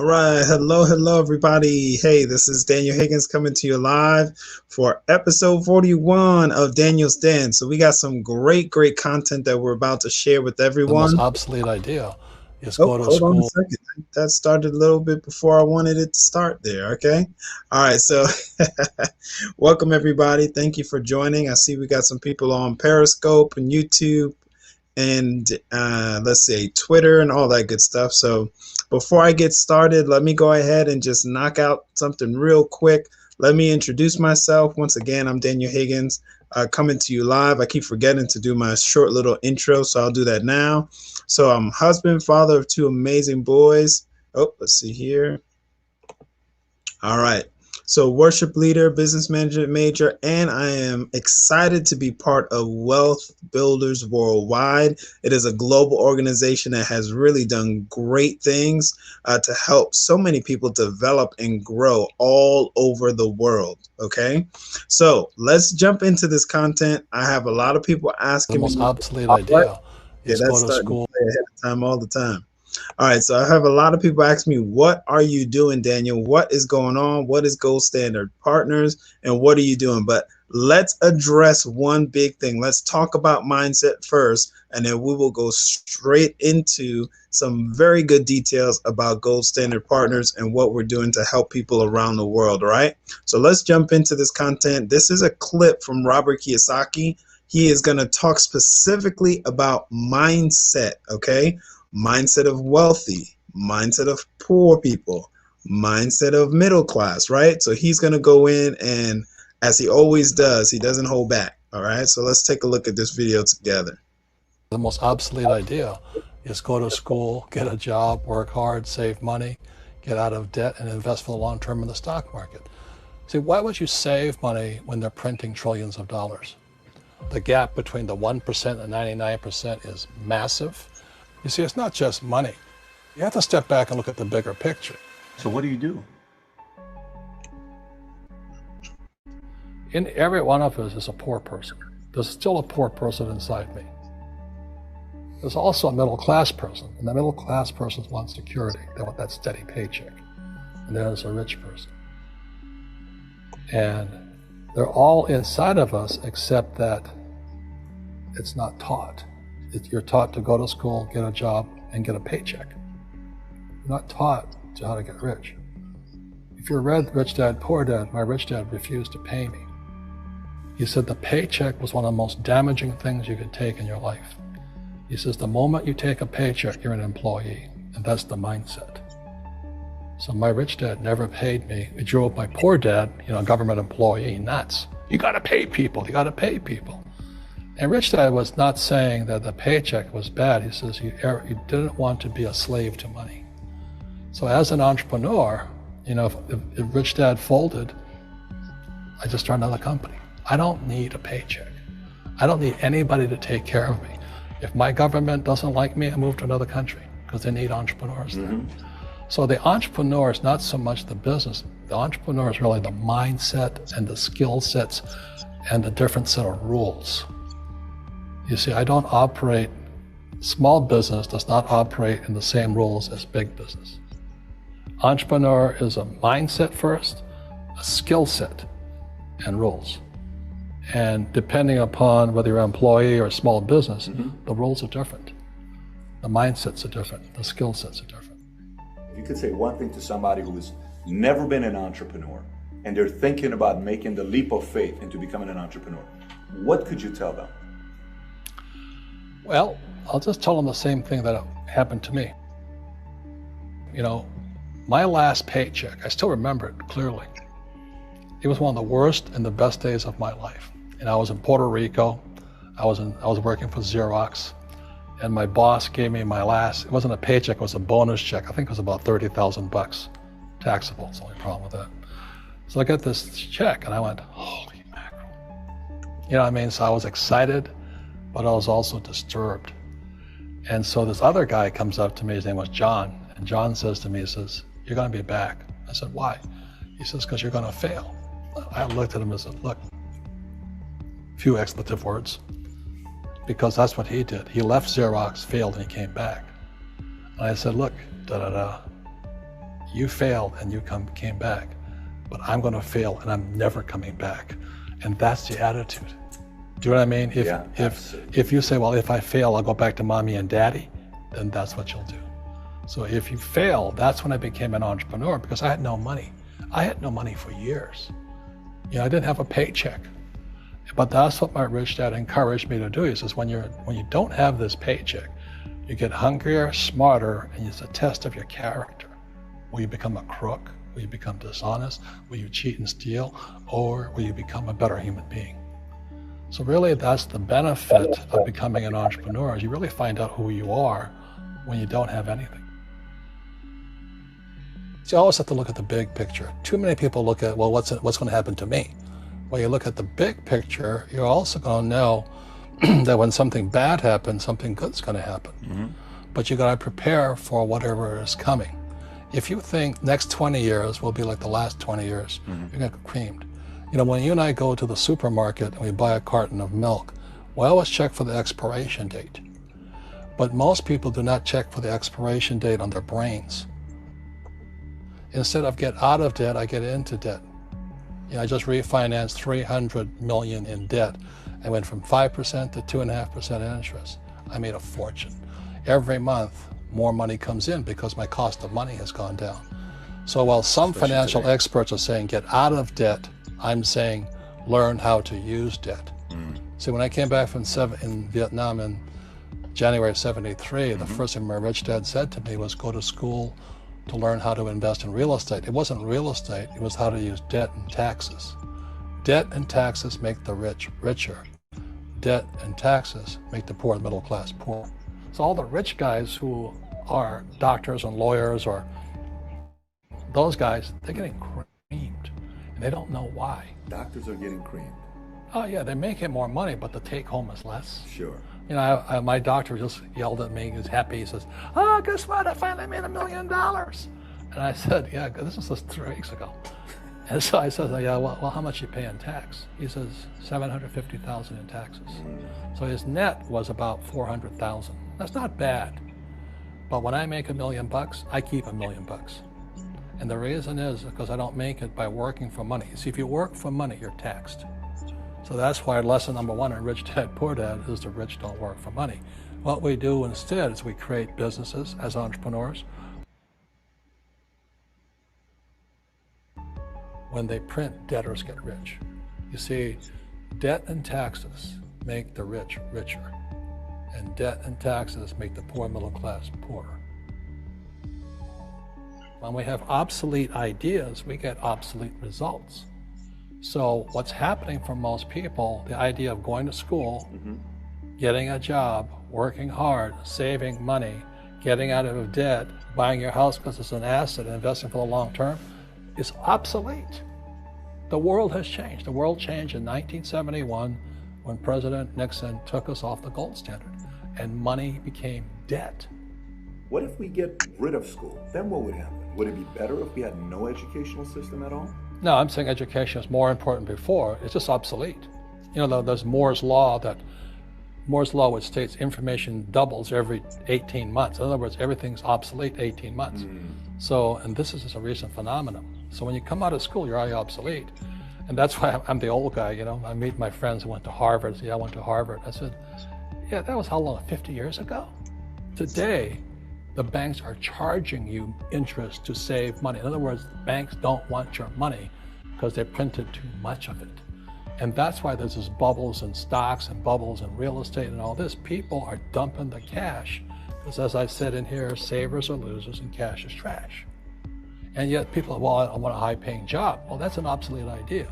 All right, hello, everybody. Hey, this is Daniel Higgins coming to you live for episode 41 of Daniel's Den. So we got some great content that we're about to share with The most everyone. obsolete idea is Oh, go to hold on a school. second. That started a little bit before I wanted it to start there. Okay. All right. So welcome, everybody. Thank you for joining. I see we got some people on Periscope and YouTube and let's say Twitter and all that good stuff. So before I get started, let me go ahead and just knock out something real quick. Let me introduce myself. Once again, I'm Daniel Higgins, coming to you live. I keep forgetting to do my short little intro, so I'll do that now. So I'm husband, father of two amazing boys. Oh, let's see here. All right. So, worship leader, business management major, and I am excited to be part of Wealth Builders Worldwide. It is a global organization that has really done great things to help so many people develop and grow all over the world. Okay. So, let's jump into this content. I have a lot of people The asking most me. obsolete All right. idea Yeah, is that's go to starting to school. play ahead of time all the time. All right, so I have a lot of people ask me, what are you doing, Daniel? What is going on? What is Gold Standard Partners? And what are you doing? But let's address one big thing. Let's talk about mindset first, and then we will go straight into some very good details about Gold Standard Partners and what we're doing to help people around the world, all right? So let's jump into this content. This is a clip from Robert Kiyosaki. He is going to talk specifically about mindset, okay? Mindset of wealthy, mindset of poor people, mindset of middle class, right? So he's going to go in and, as he always does, he doesn't hold back. All right, so let's take a look at this video together. The most obsolete idea is go to school, get a job, work hard, save money, get out of debt, and invest for the long term in the stock market. See, why would you save money when they're printing trillions of dollars? The gap between the 1% and 99% is massive. You see, it's not just money. You have to step back and look at the bigger picture. So what do you do? In every one of us is a poor person. There's still a poor person inside me. There's also a middle class person, and the middle class person wants security. They want that steady paycheck. And there's a rich person. And they're all inside of us, except that it's not taught. You're taught to go to school, get a job, and get a paycheck. You're not taught to how to get rich. If you read Rich Dad, Poor Dad, my rich dad refused to pay me. He said the paycheck was one of the most damaging things you could take in your life. He says the moment you take a paycheck, you're an employee, and that's the mindset. So my rich dad never paid me. He drove my poor dad, government employee, nuts. You gotta pay people, you gotta pay people. And Rich Dad was not saying that the paycheck was bad. He says he didn't want to be a slave to money. So as an entrepreneur, if Rich Dad folded, I just started another company. I don't need a paycheck. I don't need anybody to take care of me. If my government doesn't like me, I move to another country because they need entrepreneurs there. So the entrepreneur is not so much the business. The entrepreneur is really the mindset and the skill sets and the different set of rules. You see, I don't operate, small business does not operate in the same rules as big business. Entrepreneur is a mindset first, a skill set, and rules. And depending upon whether you're an employee or a small business, the rules are different. The mindsets are different, the skill sets are different. If you could say one thing to somebody who has never been an entrepreneur and they're thinking about making the leap of faith into becoming an entrepreneur, what could you tell them? Well, I'll just tell them the same thing that happened to me. My last paycheck, I still remember it clearly. It was one of the worst and the best days of my life. And I was in Puerto Rico. I was working for Xerox, and my boss gave me my last, it wasn't a paycheck, it was a bonus check. I think it was about 30,000 bucks. Taxable, it's the only problem with that. So I got this check and I went, holy mackerel. You know what I mean? So I was excited, but I was also disturbed. And so this other guy comes up to me, his name was John, and John says to me, he says, you're gonna be back. I said, why? He says, because you're gonna fail. I looked at him and said, look, few expletive words, because that's what he did. He left Xerox, failed, and he came back. And I said, look, You failed and you came back, but I'm going to fail and I'm never coming back. And that's the attitude. Do you know what I mean? If you say, well, if I fail, I'll go back to mommy and daddy, then that's what you'll do. So if you fail, that's when I became an entrepreneur, because I had no money. I had no money for years. You know, I didn't have a paycheck. But that's what my rich dad encouraged me to do. He says, when you don't have this paycheck, you get hungrier, smarter, and it's a test of your character. Will you become a crook? Will you become dishonest? Will you cheat and steal? Or will you become a better human being? So really, that's the benefit of becoming an entrepreneur, is you really find out who you are when you don't have anything. So you always have to look at the big picture. Too many people look at, well, what's going to happen to me? When you look at the big picture, you're also going to know that when something bad happens, something good's going to happen. Mm-hmm. But you got to prepare for whatever is coming. If you think next 20 years will be like the last 20 years, mm-hmm. you're going to get creamed. You know, when you and I go to the supermarket and we buy a carton of milk, we always check for the expiration date. But most people do not check for the expiration date on their brains. Instead of get out of debt, I get into debt. You know, I just refinanced $300 million in debt. I went from 5% to 2.5% interest. I made a fortune. Every month, more money comes in because my cost of money has gone down. So while some financial experts are saying get out of debt, I'm saying learn how to use debt. See, when I came back from in Vietnam in January of '73, the first thing my rich dad said to me was go to school to learn how to invest in real estate. It wasn't real estate, it was how to use debt and taxes. Debt and taxes make the rich richer. Debt and taxes make the poor, the middle class, poor. So all the rich guys who are doctors and lawyers, or those guys, they're getting creamed, and they don't know why. Doctors are getting creamed. Oh yeah, they're making more money, but the take home is less. Sure. You know, my doctor just yelled at me. He was happy. He says, "Oh, guess what? I finally made $1 million." And I said, "Yeah, this was just 3 weeks ago." And so I said, "Yeah, well, how much you pay in tax?" He says, $750,000 in taxes. So his net was about $400,000. That's not bad. But when I make $1 million, I keep $1 million. And the reason is because I don't make it by working for money. See, if you work for money, you're taxed. So that's why lesson number 1 in Rich Dad, Poor Dad is the rich don't work for money. What we do instead is we create businesses as entrepreneurs. When they print, debtors get rich. You see, debt and taxes make the rich richer, and debt and taxes make the poor middle class poorer. When we have obsolete ideas, we get obsolete results. So what's happening for most people, the idea of going to school, getting a job, working hard, saving money, getting out of debt, buying your house because it's an asset, and investing for the long term, is obsolete. The world has changed. The world changed in 1971 when President Nixon took us off the gold standard and money became debt. What if we get rid of school? Then what would happen? Would it be better if we had no educational system at all? No, I'm saying education is more important before. It's just obsolete. You know, there's Moore's Law, which states information doubles every 18 months. In other words, everything's obsolete 18 months. So, and this is just a recent phenomenon. So when you come out of school, you're already obsolete. And that's why I'm the old guy, you know. I meet my friends who went to Harvard. I went to Harvard. I said, yeah, that was how long, 50 years ago? Today, the banks are charging you interest to save money. In other words, banks don't want your money because they printed too much of it. And that's why there's this bubbles in stocks and bubbles in real estate and all this. People are dumping the cash because, as I said in here, savers are losers and cash is trash. And yet people are, well, I want a high-paying job. Well, that's an obsolete idea.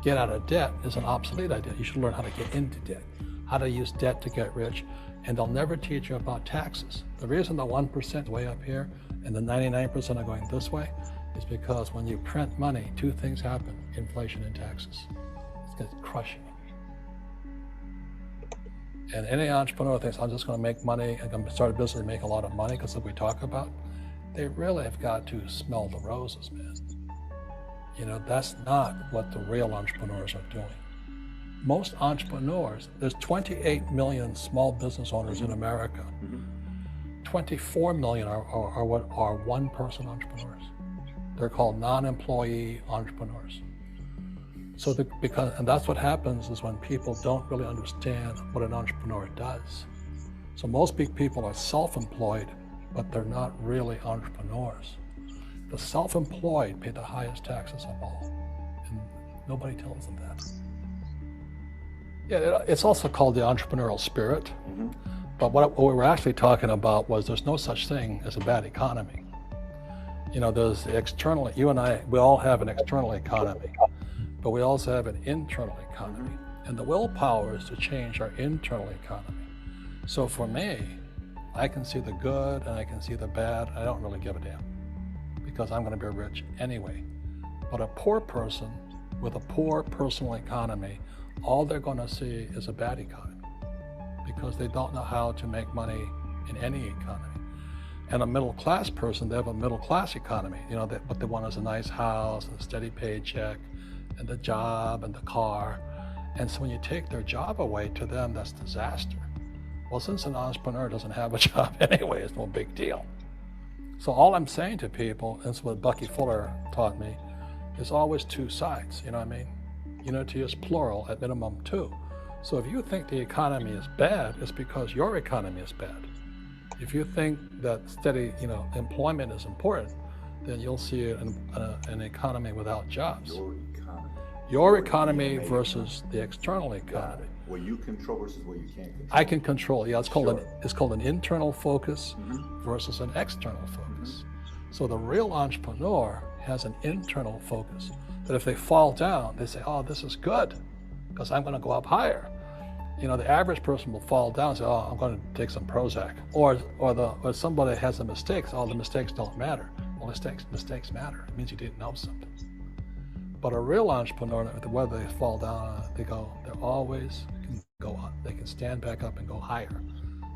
Get out of debt is an obsolete idea. You should learn how to get into debt, how to use debt to get rich. And they'll never teach you about taxes. The reason the 1% is way up here and the 99% are going this way is because when you print money, 2 things happen: inflation and taxes. It's going to crush you. And any entrepreneur thinks, I'm just going to make money, I'm going to start a business and make a lot of money because of what we talk about. They really have got to smell the roses, man. You know, that's not what the real entrepreneurs are doing. Most entrepreneurs, there's 28 million small business owners in America. 24 million are what are one-person entrepreneurs. They're called non-employee entrepreneurs. So and that's what happens is when people don't really understand what an entrepreneur does. So most big people are self-employed, but they're not really entrepreneurs. The self-employed pay the highest taxes of all, and nobody tells them that. Yeah, it's also called the entrepreneurial spirit. Mm-hmm. But what we were actually talking about was there's no such thing as a bad economy. You know, there's the external, you and I, we all have an external economy, but we also have an internal economy. And the willpower is to change our internal economy. So for me, I can see the good and I can see the bad. I don't really give a damn because I'm going to be rich anyway. But a poor person with a poor personal economy, all they're going to see is a bad economy because they don't know how to make money in any economy. And a middle class person, they have a middle class economy. You know, what they want is a nice house, a steady paycheck, and the job and the car. And so when you take their job away, to them, that's disaster. Well, since an entrepreneur doesn't have a job anyway, it's no big deal. So all I'm saying to people, and it's what Bucky Fuller taught me, is always two sides, you know what I mean? Unity is plural, at minimum two. So if you think the economy is bad, it's because your economy is bad. If you think that steady, employment is important, then you'll see an economy without jobs. Your economy versus the external economy. What you control versus what you can't control. I can control. Yeah, it's called an internal focus versus an external focus. So the real entrepreneur has an internal focus. That if they fall down, they say, "Oh, this is good, because I'm going to go up higher." You know, the average person will fall down and say, "Oh, I'm going to take some Prozac," or somebody has a mistake. So, "Oh, the mistakes don't matter." Well, mistakes matter. It means you didn't know something. But a real entrepreneur, whether they fall down, they always can go up. They can stand back up and go higher.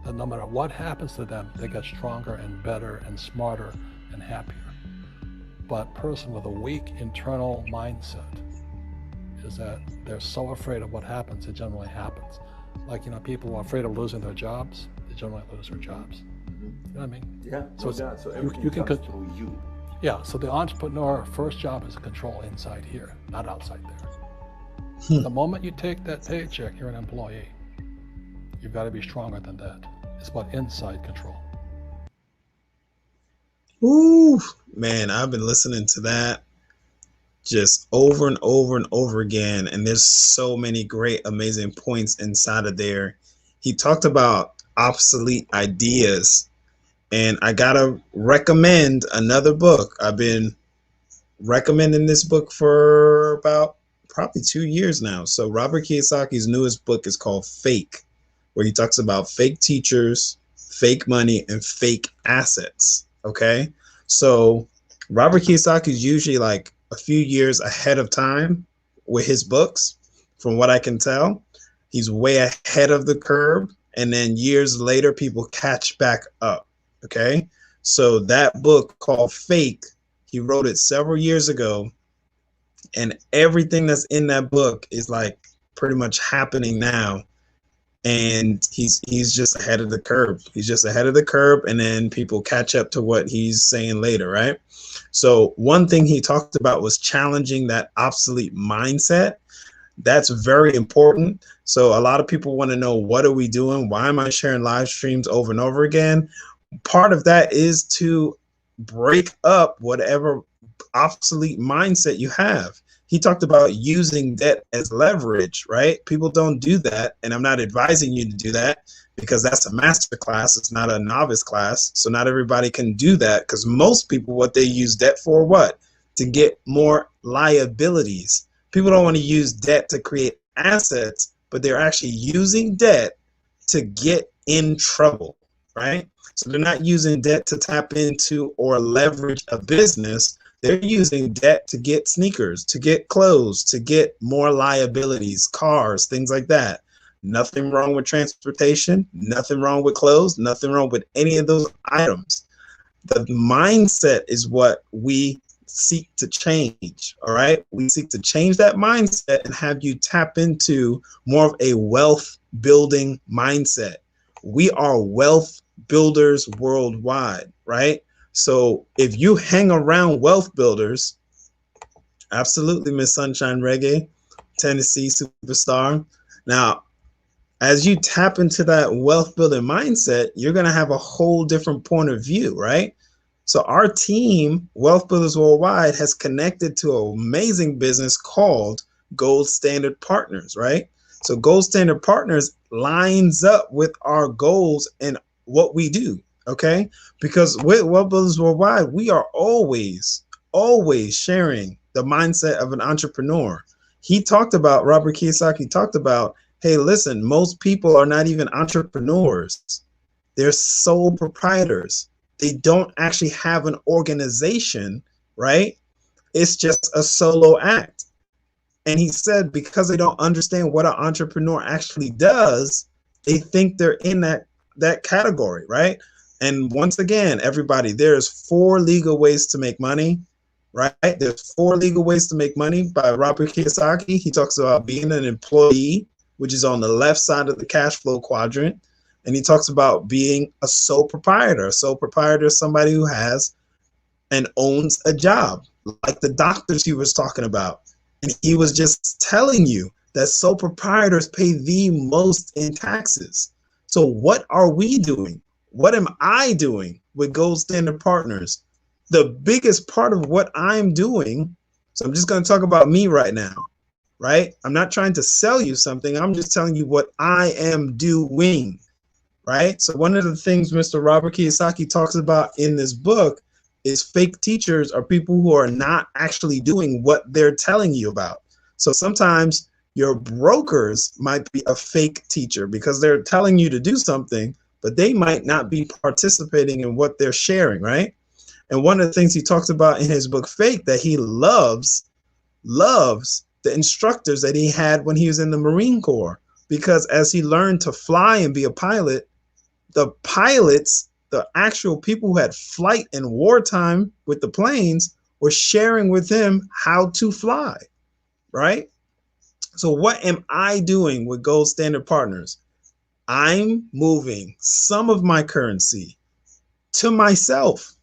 And no matter what happens to them, they get stronger and better and smarter and happier. But a person with a weak internal mindset is that they're so afraid of what happens, it generally happens. Like, people who are afraid of losing their jobs, they generally lose their jobs. You know what I mean? Yeah, so everything you can comes through you. Yeah, so the entrepreneur first job is to control inside here, not outside there. The moment you take that paycheck, you're an employee. You've got to be stronger than that. It's about inside control. Ooh, man, I've been listening to that just over and over and over again. And there's so many great, amazing points inside of there. He talked about obsolete ideas. And I gotta recommend another book. I've been recommending this book for about probably 2 years now. So Robert Kiyosaki's newest book is called Fake, where he talks about fake teachers, fake money, and fake assets. Okay, so Robert Kiyosaki is usually like a few years ahead of time with his books. From what I can tell, he's way ahead of the curve, and then years later, people catch back up. Okay, so that book called Fake, he wrote it several years ago, and everything that's in that book is like pretty much happening now. And he's just ahead of the curve. He's just ahead of the curve, and then people catch up to what he's saying later, right? So one thing he talked about was challenging that obsolete mindset. That's very important. So a lot of people want to know, what are we doing? Why am I sharing live streams over and over again? Part of that is to break up whatever obsolete mindset you have. He talked about using debt as leverage, right? People don't do that, and I'm not advising you to do that because that's a master class. It's not a novice class. So not everybody can do that, because most people, what they use debt for, what? To get more liabilities. People don't want to use debt to create assets, but they're actually using debt to get in trouble, right? So they're not using debt to tap into or leverage a business. They're using debt to get sneakers, to get clothes, to get more liabilities, cars, things like that. Nothing wrong with transportation, nothing wrong with clothes, nothing wrong with any of those items. The mindset is what we seek to change, all right? We seek to change that mindset and have you tap into more of a wealth building mindset. We are wealth builders worldwide, right? So if you hang around wealth builders, absolutely, Miss Sunshine Reggae, Tennessee superstar. Now, as you tap into that wealth building mindset, you're going to have a whole different point of view, right? So our team, Wealth Builders Worldwide, has connected to an amazing business called Gold Standard Partners, right? So Gold Standard Partners lines up with our goals and what we do, okay? Because with Wealth Builders Worldwide, we are always sharing the mindset of an entrepreneur. Robert Kiyosaki talked about, hey, listen, most people are not even entrepreneurs. They're sole proprietors. They don't actually have an organization, right? It's just a solo act. And he said because they don't understand what an entrepreneur actually does, they think they're in that category, right? And once again, everybody, there's 4 legal ways to make money, right? There's 4 legal ways to make money by Robert Kiyosaki. He talks about being an employee, which is on the left side of the cash flow quadrant. And he talks about being a sole proprietor. A sole proprietor is somebody who has and owns a job, like the doctors he was talking about. And he was just telling you that sole proprietors pay the most in taxes. So what are we doing? What am I doing with Gold Standard Partners? The biggest part of what I'm doing, so I'm just going to talk about me right now, right? I'm not trying to sell you something. I'm just telling you what I am doing, right? So one of the things Mr. Robert Kiyosaki talks about in this book is fake teachers are people who are not actually doing what they're telling you about. So sometimes your brokers might be a fake teacher because they're telling you to do something, but they might not be participating in what they're sharing, right? And one of the things he talks about in his book Fake that he loves the instructors that he had when he was in the Marine Corps, because as he learned to fly and be a pilot, the pilots, the actual people who had flight in wartime with the planes, were sharing with him how to fly, right? So what am I doing with Gold Standard Partners? I'm moving some of my currency to myself.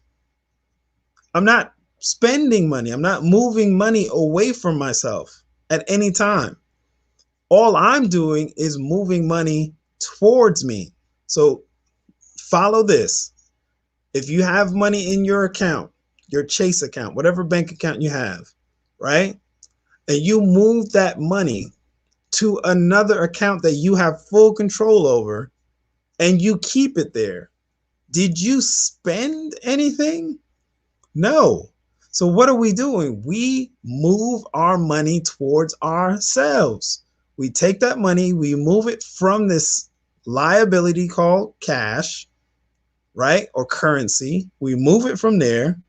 I'm not spending money. I'm not moving money away from myself at any time. All I'm doing is moving money towards me. So follow this. If you have money in your account, your Chase account, whatever bank account you have, right? And you move that money to another account that you have full control over and you keep it there, did you spend anything? No. So what are we doing? We move our money towards ourselves. We take that money, we move it from this liability called cash, right? Or currency. We move it from there,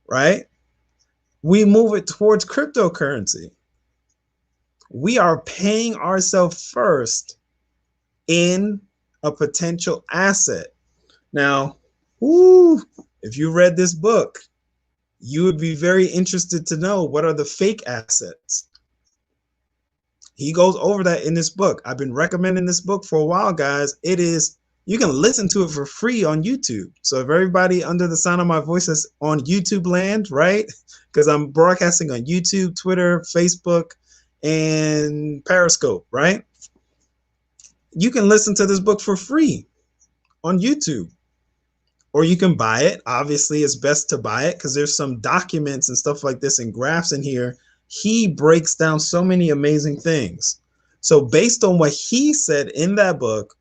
right? We move it towards cryptocurrency. We are paying ourselves first in a potential asset. Now, if you read this book, you would be very interested to know what are the fake assets. He goes over that in this book. I've been recommending this book for a while, guys. You can listen to it for free on YouTube. So if everybody under the sound of my voice is on YouTube land, right? Because I'm broadcasting on YouTube, Twitter, Facebook, and Periscope, right? You can listen to this book for free on YouTube. Or you can buy it. Obviously, it's best to buy it because there's some documents and stuff like this and graphs in here. He breaks down so many amazing things. So based on what he said in that book,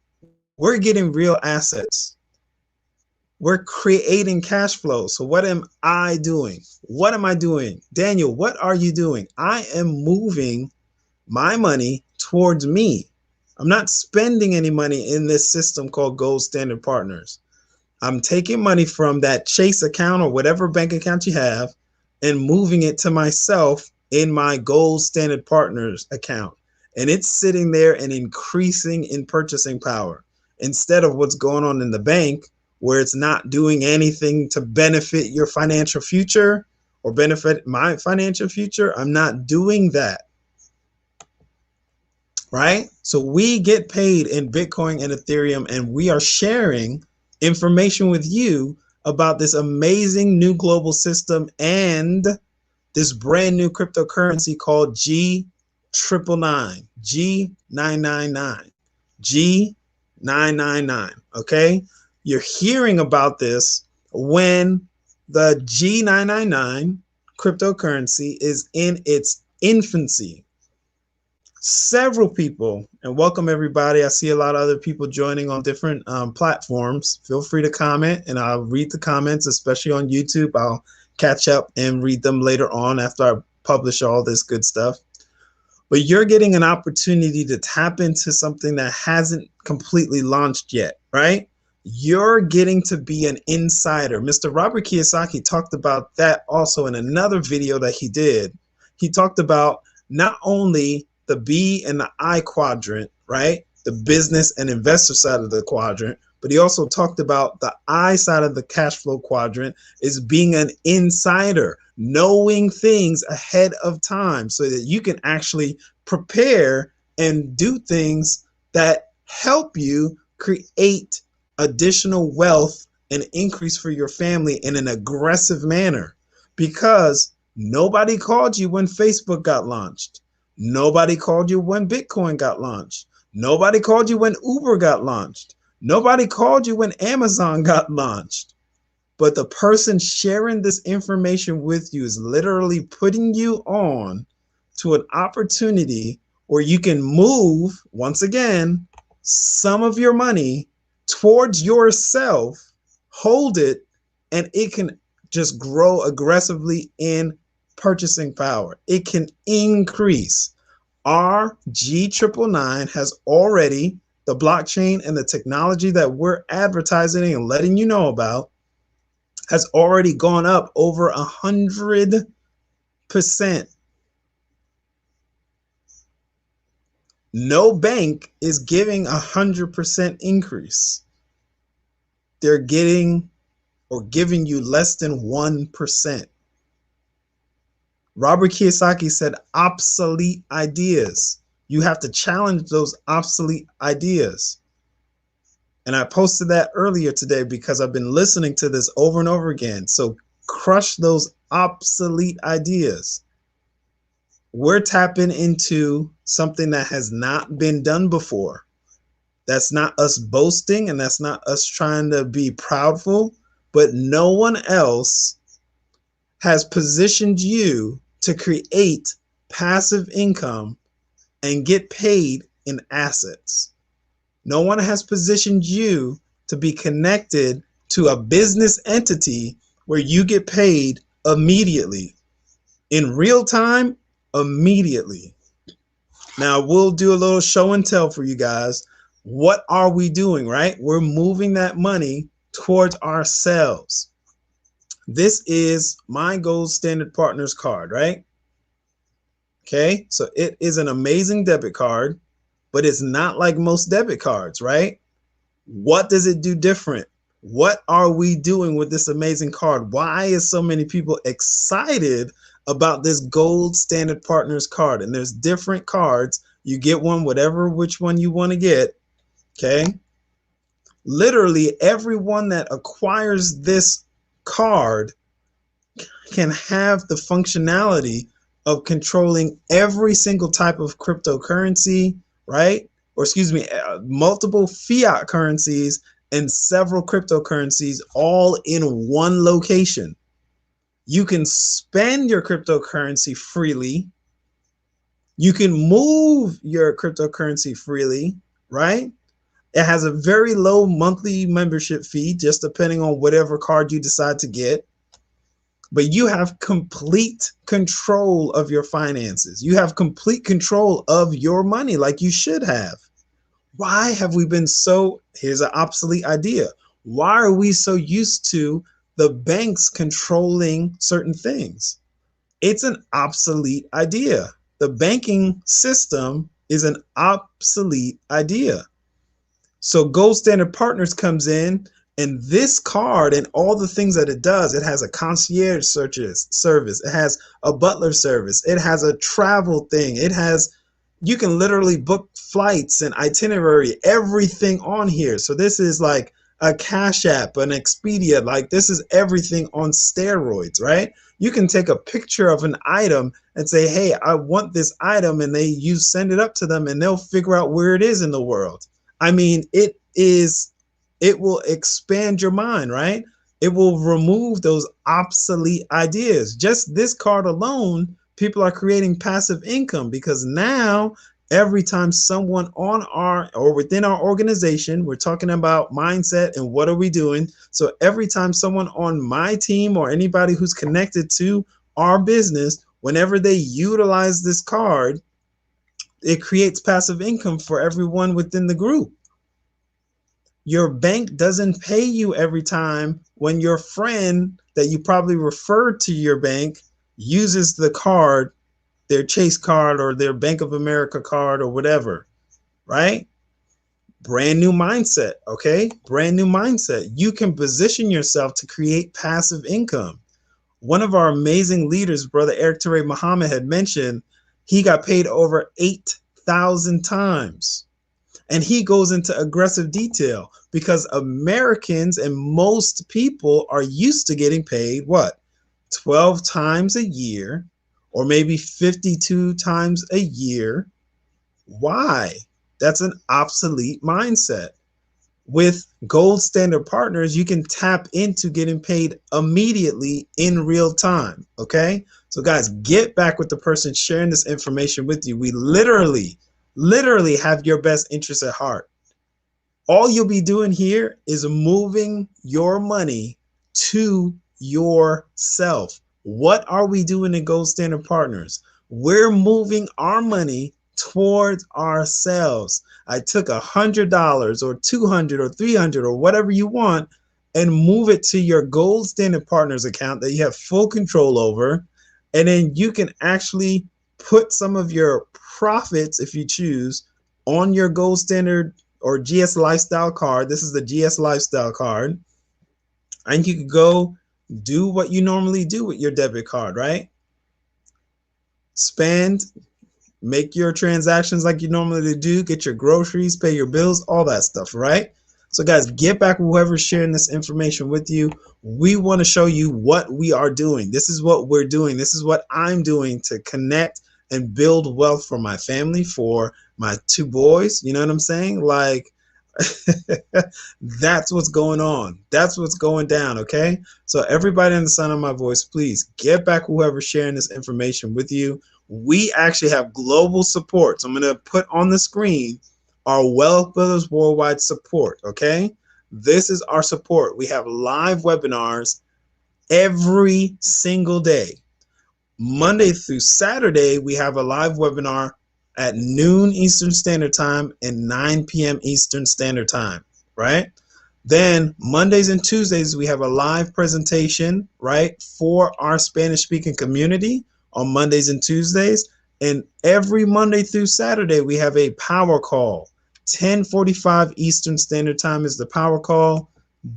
we're getting real assets. We're creating cash flow. So what am I doing? What am I doing? Daniel, what are you doing? I am moving my money towards me. I'm not spending any money in this system called Gold Standard Partners. I'm taking money from that Chase account or whatever bank account you have and moving it to myself in my Gold Standard Partners account. And it's sitting there and increasing in purchasing power instead of what's going on in the bank where it's not doing anything to benefit your financial future or benefit my financial future. I'm not doing that. Right? So we get paid in Bitcoin and Ethereum, and we are sharing information with you about this amazing new global system and this brand new cryptocurrency called G999, G999, G999. Okay, you're hearing about this when the G999 cryptocurrency is in its infancy. Several people, and welcome everybody. I see a lot of other people joining on different platforms. Feel free to comment and I'll read the comments, especially on YouTube. I'll catch up and read them later on after I publish all this good stuff. But you're getting an opportunity to tap into something that hasn't completely launched yet, right? You're getting to be an insider. Mr. Robert Kiyosaki talked about that also in another video that he did. He talked about not only the B and the I quadrant, right? The business and investor side of the quadrant, but he also talked about the I side of the cash flow quadrant is being an insider, knowing things ahead of time so that you can actually prepare and do things that help you create additional wealth and increase for your family in an aggressive manner, because nobody called you when Facebook got launched. Nobody called you when Bitcoin got launched. Nobody called you when Uber got launched. Nobody called you when Amazon got launched. But the person sharing this information with you is literally putting you on to an opportunity where you can move, once again, some of your money towards yourself, hold it, and it can just grow aggressively in purchasing power. It can increase. Our G999 has already, the blockchain and the technology that we're advertising and letting you know about has already gone up over 100%. No bank is giving 100% increase. They're getting or giving you less than 1%. Robert Kiyosaki said obsolete ideas. You have to challenge those obsolete ideas. And I posted that earlier today because I've been listening to this over and over again. So crush those obsolete ideas. We're tapping into something that has not been done before. That's not us boasting and that's not us trying to be proudful, but no one else has positioned you to create passive income and get paid in assets. No one has positioned you to be connected to a business entity where you get paid immediately, in real time, immediately. Now we'll do a little show and tell for you guys. What are we doing, right? We're moving that money towards ourselves. This is my Gold Standard Partners card, right? Okay, so it is an amazing debit card, but it's not like most debit cards, right? What does it do different? What are we doing with this amazing card? Why is so many people excited about this Gold Standard Partners card? And there's different cards. You get one, which one you want to get, okay? Literally everyone that acquires this card can have the functionality of controlling every single type of cryptocurrency, right? Or excuse me, multiple fiat currencies and several cryptocurrencies all in one location. You can spend your cryptocurrency freely. You can move your cryptocurrency freely, right? It has a very low monthly membership fee, just depending on whatever card you decide to get. But you have complete control of your finances. You have complete control of your money like you should have. Why have we been so, here's an obsolete idea. Why are we so used to the banks controlling certain things? It's an obsolete idea. The banking system is an obsolete idea. So Gold Standard Partners comes in, and this card and all the things that it does, it has a concierge service, it has a butler service, it has a travel thing, it has, you can literally book flights and itinerary, everything on here. So this is like a Cash App, an Expedia. Like, this is everything on steroids, right? You can take a picture of an item and say, hey, I want this item, and you send it up to them and they'll figure out where it is in the world. I mean, it will expand your mind, right? It will remove those obsolete ideas. Just this card alone, people are creating passive income because now every time someone on our or within our organization, we're talking about mindset and what are we doing. So every time someone on my team or anybody who's connected to our business, whenever they utilize this card, it creates passive income for everyone within the group. Your bank doesn't pay you every time when your friend that you probably referred to your bank uses the card, their Chase card or their Bank of America card or whatever, right? Brand new mindset, okay? Brand new mindset. You can position yourself to create passive income. One of our amazing leaders, Brother Eric Ture Muhammad, had mentioned he got paid over 8,000 times. And he goes into aggressive detail because Americans and most people are used to getting paid what? 12 times a year or maybe 52 times a year. Why? That's an obsolete mindset. With Gold Standard Partners, you can tap into getting paid immediately in real time. Okay. So, guys, get back with the person sharing this information with you. We literally have your best interest at heart. All you'll be doing here is moving your money to yourself. What are we doing in Gold Standard Partners? We're moving our money towards ourselves. I took $100 or $200 or $300 or whatever you want and move it to your Gold Standard Partners account that you have full control over. And then you can actually put some of your profits, if you choose, on your Gold Standard or GS Lifestyle card. This is the GS Lifestyle card. And you can go do what you normally do with your debit card, right? Spend, make your transactions like you normally do, get your groceries, pay your bills, all that stuff, right? So guys, get back with whoever's sharing this information with you. We want to show you what we are doing. This is what we're doing. This is what I'm doing to connect and build wealth for my family, for my two boys. You know what I'm saying? Like, that's what's going on. That's what's going down. Okay. So everybody in the sound of my voice, please get back whoever's sharing this information with you. We actually have global support. So I'm going to put on the screen our Wealth Builders Worldwide support. Okay. This is our support. We have live webinars every single day. Monday through Saturday, we have a live webinar at noon Eastern Standard Time and 9 p.m. Eastern Standard Time, right? Then Mondays and Tuesdays, we have a live presentation, right, for our Spanish-speaking community on Mondays and Tuesdays. And every Monday through Saturday, we have a power call. 10:45 Eastern Standard Time is the power call.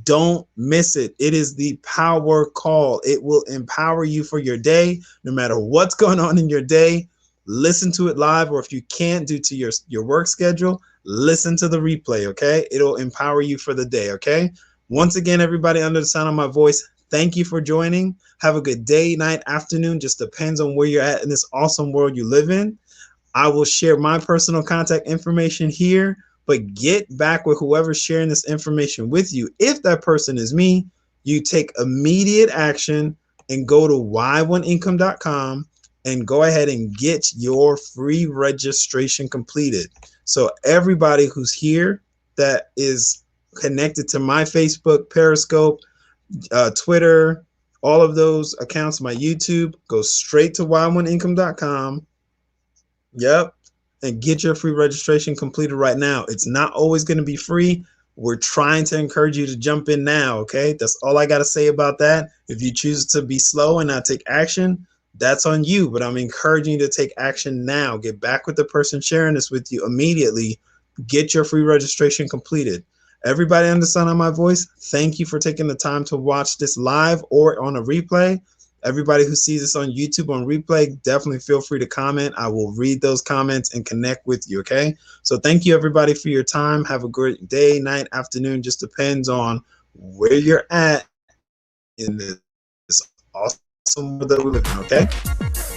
Don't miss it. It is the power call. It will empower you for your day, no matter what's going on in your day. Listen to it live, or if you can't due to your work schedule, listen to the replay, okay? It'll empower you for the day, okay? Once again, everybody under the sound of my voice, thank you for joining. Have a good day, night, afternoon. Just depends on where you're at in this awesome world you live in. I will share my personal contact information here, but get back with whoever's sharing this information with you. If that person is me, you take immediate action and go to y1income.com and go ahead and get your free registration completed. So everybody who's here that is connected to my Facebook, Periscope, Twitter, all of those accounts, my YouTube, go straight to y1income.com. Yep. And get your free registration completed right now. It's not always going to be free. We're trying to encourage you to jump in now. Okay. That's all I got to say about that. If you choose to be slow and not take action, that's on you. But I'm encouraging you to take action now. Get back with the person sharing this with you immediately. Get your free registration completed. Everybody under the sound of my voice, thank you for taking the time to watch this live or on a replay. Everybody who sees this on YouTube on replay, definitely feel free to comment. I will read those comments and connect with you, okay? So thank you, everybody, for your time. Have a great day, night, afternoon. Just depends on where you're at in this awesome world that we live in, okay?